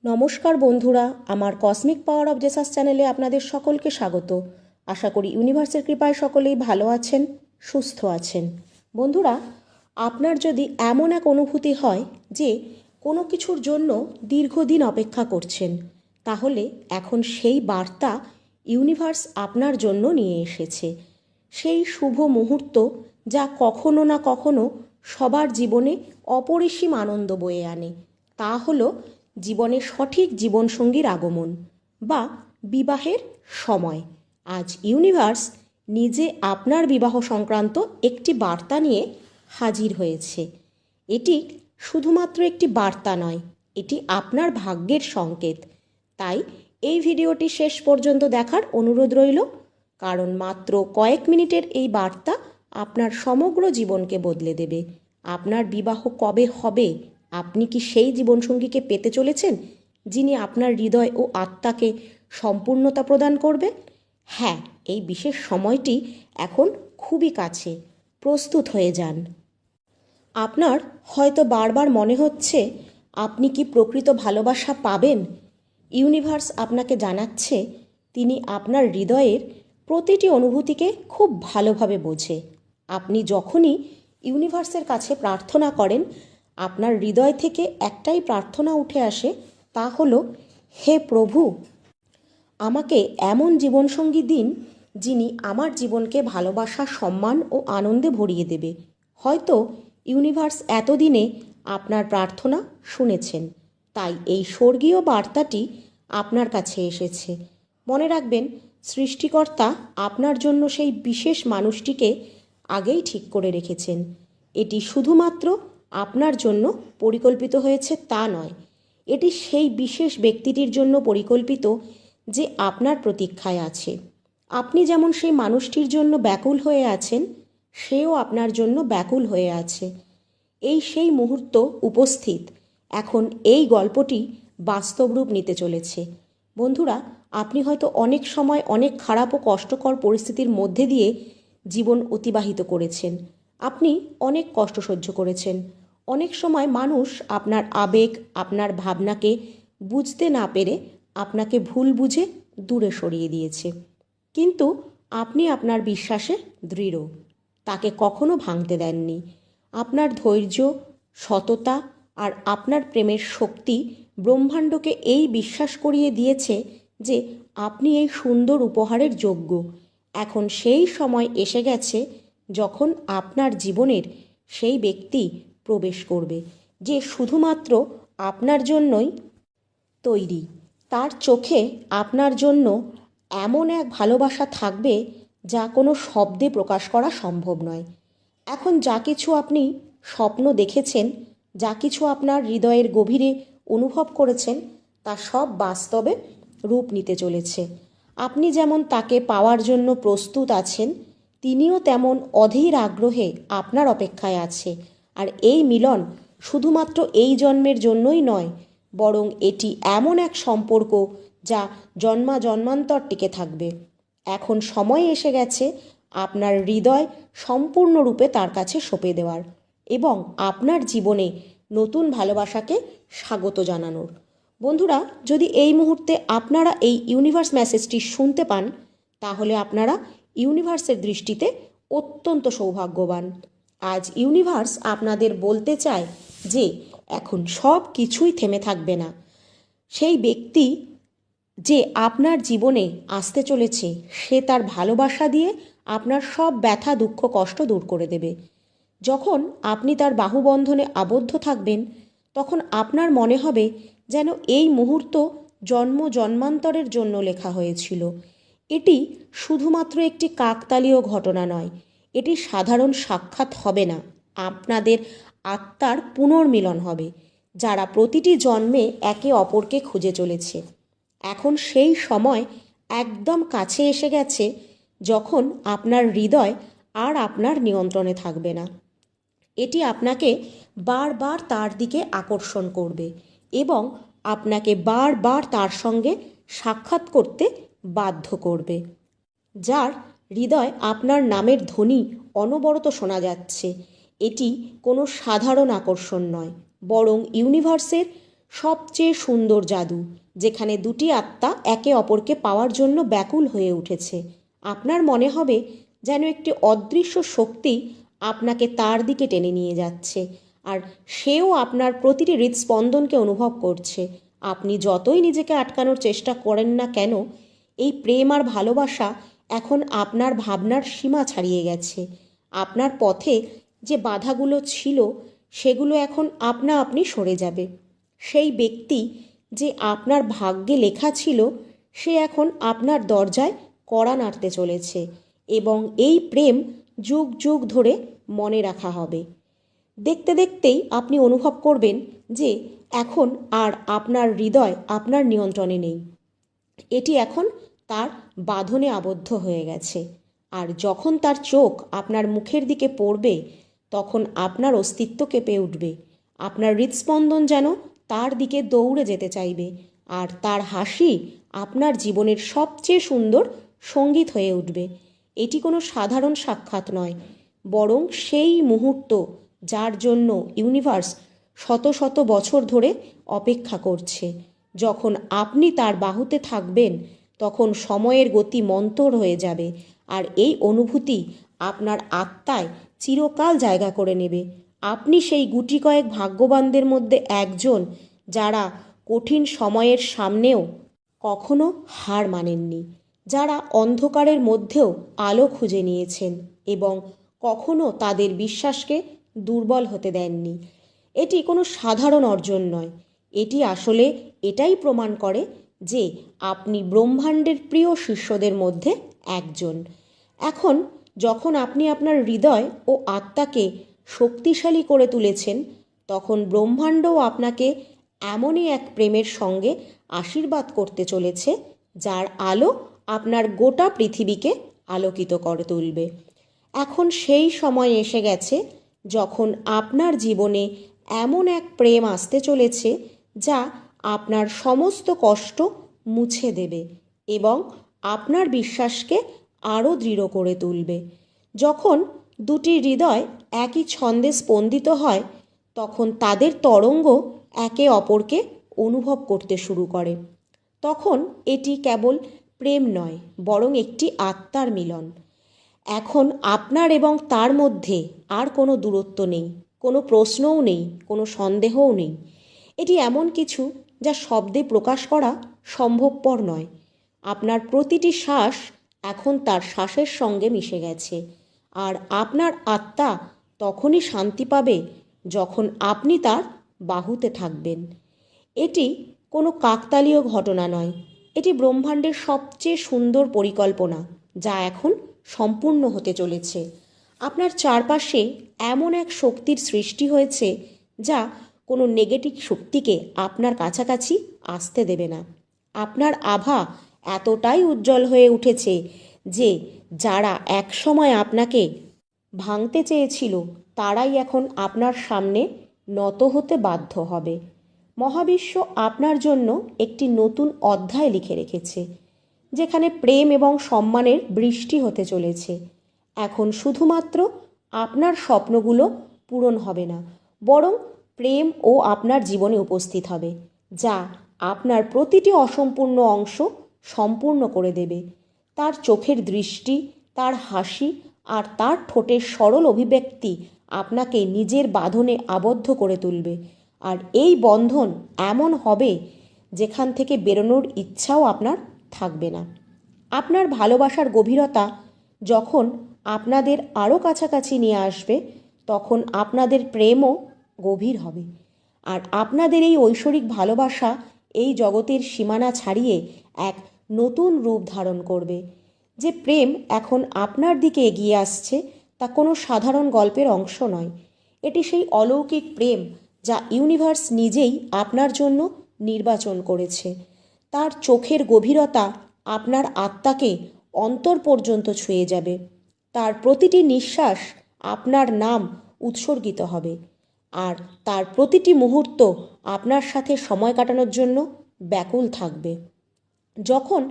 নমস্কার বন্ধুরা, আমার কসমিক পাওয়ার অফ জেসাস চ্যানেলে আপনাদের সকলকে স্বাগত। আশা করি ইউনিভার্সের কৃপায় সকলেই ভালো আছেন, সুস্থ আছেন। বন্ধুরা, আপনার যদি এমন এক অনুভূতি হয় যে কোনো কিছুর জন্য দীর্ঘদিন অপেক্ষা করছেন, তাহলে এখন সেই বার্তা ইউনিভার্স আপনার জন্য নিয়ে এসেছে। সেই শুভ মুহূর্ত যা কখনো না কখনো সবার জীবনে অপরিসীম আনন্দ বয়ে আনে, তা হলো জীবনে সঠিক জীবনসঙ্গীর আগমন বা বিবাহের সময়। আজ ইউনিভার্স নিজে আপনার বিবাহ সংক্রান্ত একটি বার্তা নিয়ে হাজির হয়েছে। এটি শুধুমাত্র একটি বার্তা নয়, এটি আপনার ভাগ্যের সংকেত। তাই এই ভিডিওটি শেষ পর্যন্ত দেখার অনুরোধ রইল, কারণ মাত্র কয়েক মিনিটের এই বার্তা আপনার সমগ্র জীবনকে বদলে দেবে। আপনার বিবাহ কবে হবে? আপনি কি সেই জীবনসঙ্গীকে পেতে চলেছেন যিনি আপনার হৃদয় ও আত্মাকে সম্পূর্ণতা প্রদান করবে? হ্যাঁ, এই বিশেষ সময়টি এখন খুবই কাছে। প্রস্তুত হয়ে যান। আপনার হয়তো বারবার মনে হচ্ছে আপনি কি প্রকৃত ভালোবাসা পাবেন। ইউনিভার্স আপনাকে জানাচ্ছে তিনি আপনার হৃদয়ের প্রতিটি অনুভূতিকে খুব ভালোভাবে বোঝে। আপনি যখনই ইউনিভার্সের কাছে প্রার্থনা করেন, আপনার হৃদয় থেকে একটাই প্রার্থনা উঠে আসে, তা হলো, হে প্রভু, আমাকে এমন জীবনসঙ্গী দিন যিনি আমার জীবনকে ভালোবাসা, সম্মান ও আনন্দে ভরিয়ে দেবে। হয়তো ইউনিভার্স এতদিনে আপনার প্রার্থনা শুনেছেন, তাই এই স্বর্গীয় বার্তাটি আপনার কাছে এসেছে। মনে রাখবেন, সৃষ্টিকর্তা আপনার জন্য সেই বিশেষ মানুষটিকে আগেই ঠিক করে রেখেছেন। এটি শুধুমাত্র আপনার জন্য পরিকল্পিত হয়েছে তা নয়, এটি সেই বিশেষ ব্যক্তিটির জন্য পরিকল্পিত যে আপনার প্রতীক্ষায় আছে। আপনি যেমন সেই মানুষটির জন্য ব্যাকুল হয়ে আছেন, সেও আপনার জন্য ব্যাকুল হয়ে আছে। এই সেই মুহূর্ত উপস্থিত। এখন এই গল্পটি বাস্তব রূপ নিতে চলেছে। বন্ধুরা, আপনি হয়তো অনেক সময় অনেক খারাপ ও কষ্টকর পরিস্থিতির মধ্যে দিয়ে জীবন অতিবাহিত করেছেন। আপনি অনেক কষ্ট সহ্য করেছেন। অনেক সময় মানুষ আপনার আবেগ, আপনার ভাবনাকে বুঝতে না পেরে আপনাকে ভুল বুঝে দূরে সরিয়ে দিয়েছে। কিন্তু আপনি আপনার বিশ্বাসে দৃঢ়, তাকে কখনো ভাঙতে দেননি। আপনার ধৈর্য, সততা আর আপনার প্রেমের শক্তি ব্রহ্মাণ্ডকে এই বিশ্বাস করিয়ে দিয়েছে যে আপনি এই সুন্দর উপহারের যোগ্য। এখন সেই সময় এসে গেছে যখন আপনার জীবনের সেই ব্যক্তি প্রবেশ করবে, যে শুধুমাত্র আপনার জন্যই তৈরি। তার চোখে আপনার জন্য এমন এক ভালোবাসা থাকবে যা কোনো শব্দে প্রকাশ করা সম্ভব নয়। এখন যা কিছু আপনি স্বপ্ন দেখেছেন, যা কিছু আপনার হৃদয়ের গভীরে অনুভব করেছেন, তা সব বাস্তবে রূপ নিতে চলেছে। আপনি যেমন তাকে পাওয়ার জন্য প্রস্তুত আছেন, তিনিও তেমন অধীর আগ্রহে আপনার অপেক্ষায় আছে। আর এই মিলন শুধুমাত্র এই জন্মের জন্যই নয়, বরং এটি এমন এক সম্পর্ক যা জন্মান্তর টিকে থাকবে। এখন সময় এসে গেছে আপনার হৃদয় সম্পূর্ণরূপে তার কাছে সঁপে দেওয়ার এবং আপনার জীবনে নতুন ভালোবাসাকে স্বাগত জানানোর। বন্ধুরা, যদি এই মুহূর্তে আপনারা এই ইউনিভার্স মেসেজটি শুনতে পান, তাহলে আপনারা ইউনিভার্সের দৃষ্টিতে অত্যন্ত সৌভাগ্যবান। আজ ইউনিভার্স আপনাদের বলতে চায় যে এখন সব কিছুই থেমে থাকবে না। সেই ব্যক্তি যে আপনার জীবনে আসতে চলেছে, সে তার ভালোবাসা দিয়ে আপনার সব ব্যথা, দুঃখ, কষ্ট দূর করে দেবে। যখন আপনি তার বাহুবন্ধনে আবদ্ধ থাকবেন, তখন আপনার মনে হবে যেন এই মুহূর্ত জন্মান্তরের জন্য লেখা হয়েছিল। এটি শুধুমাত্র একটি কাকতালীয় ঘটনা নয়, এটি সাধারণ সাক্ষাৎ হবে না। আপনাদের আত্মার পুনর্মিলন হবে, যারা প্রতিটি জন্মে একে অপরকে খুঁজে চলেছে। এখন সেই সময় একদম কাছে এসে গেছে যখন আপনার হৃদয় আর আপনার নিয়ন্ত্রণে থাকবে না। এটি আপনাকে বারবার তার দিকে আকর্ষণ করবে এবং আপনাকে বারবার তার সঙ্গে সাক্ষাৎ করতে বাধ্য করবে। যার হৃদয় আপনার নামের ধ্বনি অনবরত শোনা যাচ্ছে। এটি কোনো সাধারণ আকর্ষণ নয়, বরং ইউনিভার্সের সবচেয়ে সুন্দর জাদু, যেখানে দুটি আত্মা একে অপরকে পাওয়ার জন্য ব্যাকুল হয়ে উঠেছে। আপনার মনে হবে যেন একটি অদৃশ্য শক্তি আপনাকে তার দিকে টেনে নিয়ে যাচ্ছে, আর সেও আপনার প্রতিটি হৃদস্পন্দনকে অনুভব করছে। আপনি যতই নিজেকে আটকানোর চেষ্টা করেন না কেন, এই প্রেম আর ভালোবাসা এখন আপনার ভাবনার সীমা ছাড়িয়ে গেছে। আপনার পথে যে বাধাগুলো ছিল সেগুলো এখন আপনা আপনি সরে যাবে। সেই ব্যক্তি যে আপনার ভাগ্যে লেখা ছিল সে এখন আপনার দরজায় কড়া নাড়তে চলেছে, এবং এই প্রেম যুগ যুগ ধরে মনে রাখা হবে। দেখতে দেখতেই আপনি অনুভব করবেন যে এখন আর আপনার হৃদয় আপনার নিয়ন্ত্রণে নেই, এটি এখন তার বাঁধনে আবদ্ধ হয়ে গেছে। আর যখন তার চোখ আপনার মুখের দিকে পড়বে তখন আপনার অস্তিত্ব কেঁপে উঠবে। আপনার হৃদস্পন্দন যেন তার দিকে দৌড়ে যেতে চাইবে, আর তার হাসি আপনার জীবনের সবচেয়ে সুন্দর সঙ্গীত হয়ে উঠবে। এটি কোনো সাধারণ সাক্ষাৎ নয়, বরং সেই মুহূর্ত যার জন্য ইউনিভার্স শত শত বছর ধরে অপেক্ষা করছে। যখন আপনি তার বাহুতে থাকবেন তখন সময়ের গতি মন্থর হয়ে যাবে, আর এই অনুভূতি আপনার আত্মায় চিরকাল জায়গা করে নেবে। আপনি সেই গুটি কয়েক ভাগ্যবানদের মধ্যে একজন যারা কঠিন সময়ের সামনেও কখনো হার মানেননি, যারা অন্ধকারের মধ্যেও আলো খুঁজে নিয়েছেন এবং কখনো তাদের বিশ্বাসকে দুর্বল হতে দেননি। এটি কোনো সাধারণ অর্জন নয়, এটি আসলে এটাই প্রমাণ করে যে আপনি ব্রহ্মাণ্ডের প্রিয় শিষ্যদের মধ্যে একজন। এখন যখন আপনি আপনার হৃদয় ও আত্মাকে শক্তিশালী করে তুলেছেন, তখন ব্রহ্মাণ্ডও আপনাকে এমনই এক প্রেমের সঙ্গে আশীর্বাদ করতে চলেছে যার আলো আপনার গোটা পৃথিবীকে আলোকিত করে তুলবে। এখন সেই সময় এসে গেছে যখন আপনার জীবনে এমন এক প্রেম আসতে চলেছে যা আপনার সমস্ত কষ্ট মুছে দেবে এবং আপনার বিশ্বাসকে আরও দৃঢ় করে তুলবে। যখন দুটি হৃদয় একই ছন্দে স্পন্দিত হয় তখন তাদের তরঙ্গ একে অপরকে অনুভব করতে শুরু করে। তখন এটি কেবল প্রেম নয়, বরং একটি আত্মার মিলন। এখন আপনার এবং তার মধ্যে আর কোনো দূরত্ব নেই, কোনো প্রশ্নও নেই, কোনো সন্দেহও নেই। এটি এমন কিছু যা শব্দে প্রকাশ করা সম্ভবপর নয়। আপনার প্রতিটি শ্বাস এখন তার শ্বাসের সঙ্গে মিশে গেছে, আর আপনার আত্মা তখনই শান্তি পাবে যখন আপনি তার বাহুতে থাকবেন। এটি কোনো কাকতালীয় ঘটনা নয়, এটি ব্রহ্মাণ্ডের সবচেয়ে সুন্দর পরিকল্পনা যা এখন সম্পূর্ণ হতে চলেছে। আপনার চারপাশে এমন এক শক্তির সৃষ্টি হয়েছে যা কোনো নেগেটিভ শক্তিকে আপনার কাছাকাছি আসতে দেবে না। আপনার আভা এতটাই উজ্জ্বল হয়ে উঠেছে যে যারা একসময় আপনাকে ভাঙতে চেয়েছিল তারাই এখন আপনার সামনে নত হতে বাধ্য হবে। মহাবিশ্ব আপনার জন্য একটি নতুন অধ্যায় লিখে রেখেছে, যেখানে প্রেম এবং সম্মানের বৃষ্টি হতে চলেছে। এখন শুধুমাত্র আপনার স্বপ্নগুলো পূরণ হবে না, বরং প্রেম ও আপনার জীবনে উপস্থিত হবে, যা আপনার প্রতিটি অসম্পূর্ণ অংশ সম্পূর্ণ করে দেবে। তার চোখের দৃষ্টি, তার হাসি আর তার ঠোঁটের সরল অভিব্যক্তি আপনাকে নিজের বাঁধনে আবদ্ধ করে তুলবে, আর এই বন্ধন এমন হবে যেখান থেকে বেরোনোর ইচ্ছাও আপনার থাকবে না। আপনার ভালোবাসার গভীরতা যখন আপনাদের আরও কাছাকাছি নিয়ে আসবে তখন আপনাদের প্রেমও গভীর হবে, আর আপনাদের এই ঐশ্বরিক ভালোবাসা এই জগতের সীমানা ছাড়িয়ে এক নতুন রূপ ধারণ করবে। যে প্রেম এখন আপনার দিকে এগিয়ে আসছে তা কোনো সাধারণ গল্পের অংশ নয়, এটি সেই অলৌকিক প্রেম যা ইউনিভার্স নিজেই আপনার জন্য নির্বাচন করেছে। তার চোখের গভীরতা আপনার আত্মাকে অন্তর পর্যন্ত ছুঁয়ে যাবে। তার প্রতিটি নিঃশ্বাস আপনার নাম উৎসর্গিত হবে, আর তার প্রতিটি মুহূর্ত আপনার সাথে সময় কাটানোর জন্য ব্যাকুল থাকবে। যখন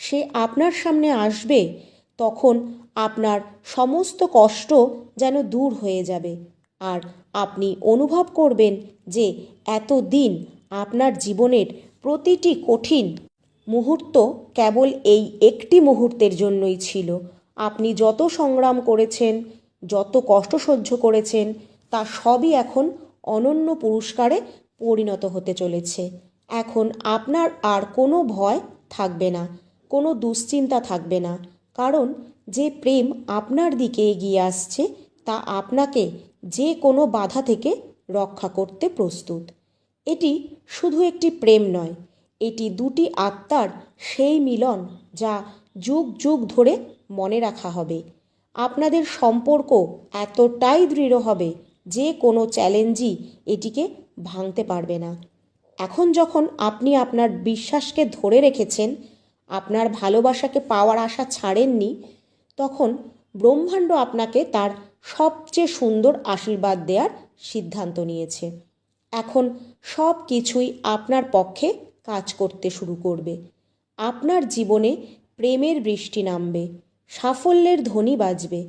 সে আপনার সামনে আসবে তখন আপনার সমস্ত কষ্ট যেন দূর হয়ে যাবে, আর আপনি অনুভব করবেন যে এতদিন আপনার জীবনের প্রতিটি কঠিন মুহূর্ত কেবল এই একটি মুহূর্তের জন্যই ছিল। আপনি যত সংগ্রাম করেছেন, যত কষ্ট সহ্য করেছেন, তা সবই এখন অনন্য পুরস্কারে পরিণত হতে চলেছে। এখন আপনার আর কোনো ভয় থাকবে না, কোনো দুশ্চিন্তা থাকবে না, কারণ যে প্রেম আপনার দিকে এগিয়ে আসছে তা আপনাকে যে কোনো বাধা থেকে রক্ষা করতে প্রস্তুত। এটি শুধু একটি প্রেম নয়, এটি দুটি আত্মার সেই মিলন যা যুগ যুগ ধরে মনে রাখা হবে। আপনাদের সম্পর্ক এতটাই দৃঢ় হবে যে কোনো চ্যালেঞ্জই এটিকে ভাঙতে পারবে না। এখন যখন আপনি আপনার বিশ্বাসকে ধরে রেখেছেন, আপনার ভালোবাসাকে পাওয়ার আশা ছাড়েননি, তখন ব্রহ্মাণ্ড আপনাকে তার সবচেয়ে সুন্দর আশীর্বাদ দেওয়ার সিদ্ধান্ত নিয়েছে। এখন সব কিছুই আপনার পক্ষে কাজ করতে শুরু করবে। আপনার জীবনে প্রেমের বৃষ্টি নামবে, সাফল্যের ধ্বনি বাজবে,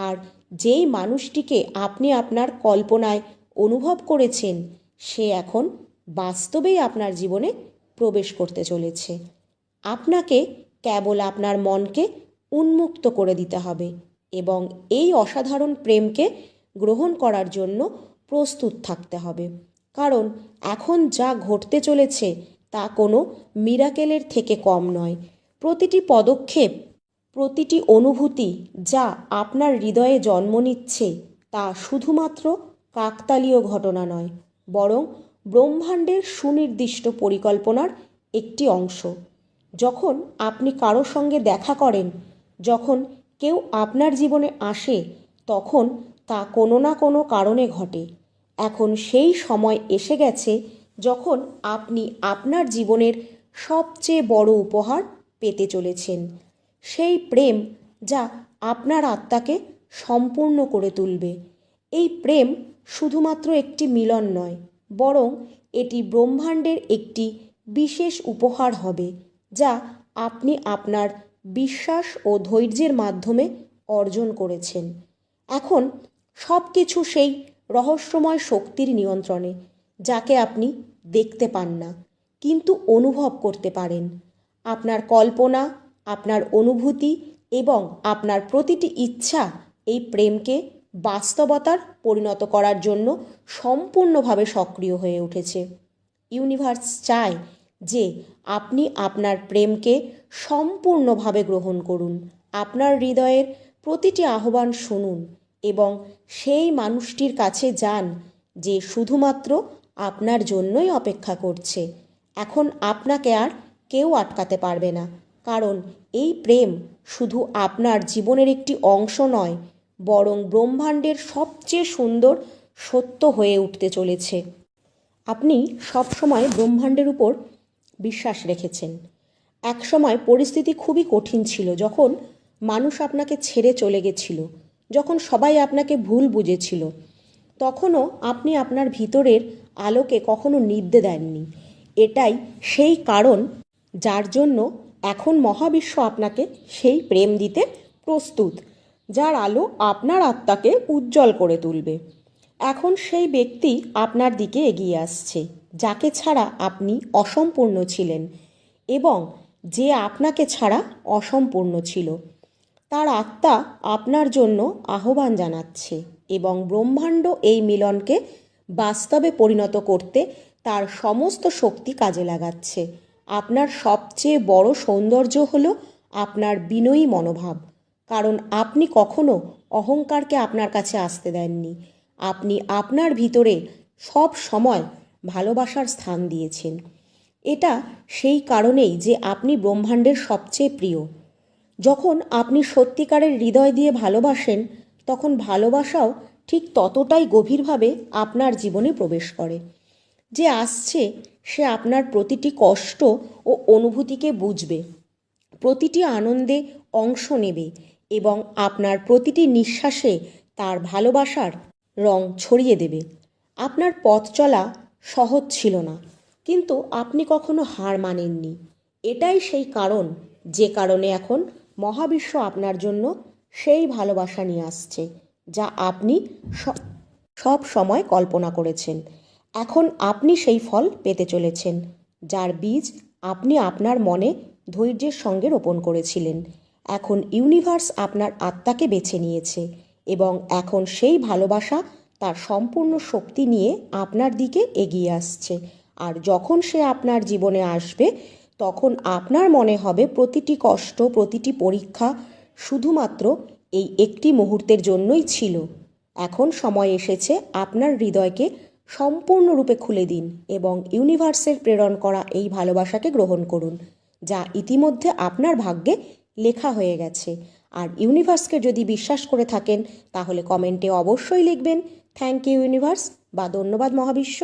আর যেই মানুষটিকে আপনি আপনার কল্পনায় অনুভব করেছেন সে এখন বাস্তবেই আপনার জীবনে প্রবেশ করতে চলেছে। আপনাকে কেবল আপনার মনকে উন্মুক্ত করে দিতে হবে এবং এই অসাধারণ প্রেমকে গ্রহণ করার জন্য প্রস্তুত থাকতে হবে, কারণ এখন যা ঘটতে চলেছে তা কোনো মিরাকেলের থেকে কম নয়। প্রতিটি পদক্ষেপ, প্রতিটি অনুভূতি যা আপনার হৃদয়ে জন্ম নিচ্ছে তা শুধুমাত্র কাকতালীয় ঘটনা নয়, বরং ব্রহ্মাণ্ডের সুনির্দিষ্ট পরিকল্পনার একটি অংশ। যখন আপনি কারোর সঙ্গে দেখা করেন, যখন কেউ আপনার জীবনে আসে, তখন তা কোনো না কোনো কারণে ঘটে। এখন সেই সময় এসে গেছে যখন আপনি আপনার জীবনের সবচেয়ে বড় উপহার পেতে চলেছেন, সেই প্রেম যা আপনার আত্মাকে সম্পূর্ণ করে তুলবে। এই প্রেম শুধুমাত্র একটি মিলন নয়, বরং এটি ব্রহ্মাণ্ডের একটি বিশেষ উপহার হবে যা আপনি আপনার বিশ্বাস ও ধৈর্যের মাধ্যমে অর্জন করেছেন। এখন সব কিছু সেই রহস্যময় শক্তির নিয়ন্ত্রণে, যাকে আপনি দেখতে পান না কিন্তু অনুভব করতে পারেন। আপনার কল্পনা, আপনার অনুভূতি এবং আপনার প্রতিটি ইচ্ছা এই প্রেমকে বাস্তবতার পরিণত করার জন্য সম্পূর্ণভাবে সক্রিয় হয়ে উঠেছে। ইউনিভার্স চায় যে আপনি আপনার প্রেমকে সম্পূর্ণভাবে গ্রহণ করুন, আপনার হৃদয়ের প্রতিটি আহ্বান শুনুন এবং সেই মানুষটির কাছে যান যে শুধুমাত্র আপনার জন্যই অপেক্ষা করছে। এখন আপনাকে আর কেউ আটকাতে পারবে না, কারণ এই প্রেম শুধু আপনার জীবনের একটি অংশ নয়, বরং ব্রহ্মাণ্ডের সবচেয়ে সুন্দর সত্য হয়ে উঠতে চলেছে। আপনি সবসময় ব্রহ্মাণ্ডের উপর বিশ্বাস রেখেছেন। একসময় পরিস্থিতি খুবই কঠিন ছিল, যখন মানুষ আপনাকে ছেড়ে চলে গেছিল, যখন সবাই আপনাকে ভুল বুঝেছিল, তখনও আপনি আপনার ভিতরের আলোকে কখনো নিভতে দেননি। এটাই সেই কারণ যার জন্য এখন মহাবিশ্ব আপনাকে সেই প্রেম দিতে প্রস্তুত, যার আলো আপনার আত্মাকে উজ্জ্বল করে তুলবে। এখন সেই ব্যক্তি আপনার দিকে এগিয়ে আসছে, যাকে ছাড়া আপনি অসম্পূর্ণ ছিলেন এবং যে আপনাকে ছাড়া অসম্পূর্ণ ছিল। তার আত্মা আপনার জন্য আহ্বান জানাচ্ছে এবং ব্রহ্মাণ্ড এই মিলনকে বাস্তবে পরিণত করতে তার সমস্ত শক্তি কাজে লাগাচ্ছে। আপনার সবচেয়ে বড় সৌন্দর্য হলো আপনার বিনয়ী মনোভাব, কারণ আপনি কখনো অহংকারকে আপনার কাছে আসতে দেননি। আপনি আপনার ভিতরে সব সময় ভালোবাসার স্থান দিয়েছেন। এটা সেই কারণেই যে আপনি ব্রহ্মাণ্ডের সবচেয়ে প্রিয়। যখন আপনি সত্যিকারের হৃদয় দিয়ে ভালোবাসেন, তখন ভালোবাসাও ঠিক ততটাই গভীরভাবে আপনার জীবনে প্রবেশ করে। যে আসছে সে আপনার প্রতিটি কষ্ট ও অনুভূতিকে বুঝবে, প্রতিটি আনন্দে অংশ নেবে এবং আপনার প্রতিটি নিঃশ্বাসে তার ভালোবাসার রং ছড়িয়ে দেবে। আপনার পথ চলা সহজ ছিল না, কিন্তু আপনি কখনো হার মানেননি। এটাই সেই কারণ যে কারণে এখন মহাবিশ্ব আপনার জন্য সেই ভালোবাসা নিয়ে আসছে যা আপনি সব সময় কল্পনা করেছেন। এখন আপনি সেই ফল পেতে চলেছেন, যার বীজ আপনি আপনার মনে ধৈর্যের সঙ্গে রোপণ করেছিলেন। এখন ইউনিভার্স আপনার আত্মাকে বেছে নিয়েছে এবং এখন সেই ভালোবাসা তার সম্পূর্ণ শক্তি নিয়ে আপনার দিকে এগিয়ে আসছে। আর যখন সে আপনার জীবনে আসবে, তখন আপনার মনে হবে প্রতিটি কষ্ট, প্রতিটি পরীক্ষা শুধুমাত্র এই একটি মুহূর্তের জন্যই ছিল। এখন সময় এসেছে আপনার হৃদয়কে সম্পূর্ণরূপে খুলে দিন এবং ইউনিভার্সের প্রেরণ করা এই ভালোবাসাকে গ্রহণ করুন, যা ইতিমধ্যে আপনার ভাগ্যে লেখা হয়ে গেছে। আর ইউনিভার্সকে যদি বিশ্বাস করে থাকেন, তাহলে কমেন্টে অবশ্যই লিখবেন থ্যাংক ইউ ইউনিভার্স বা ধন্যবাদ মহাবিশ্ব।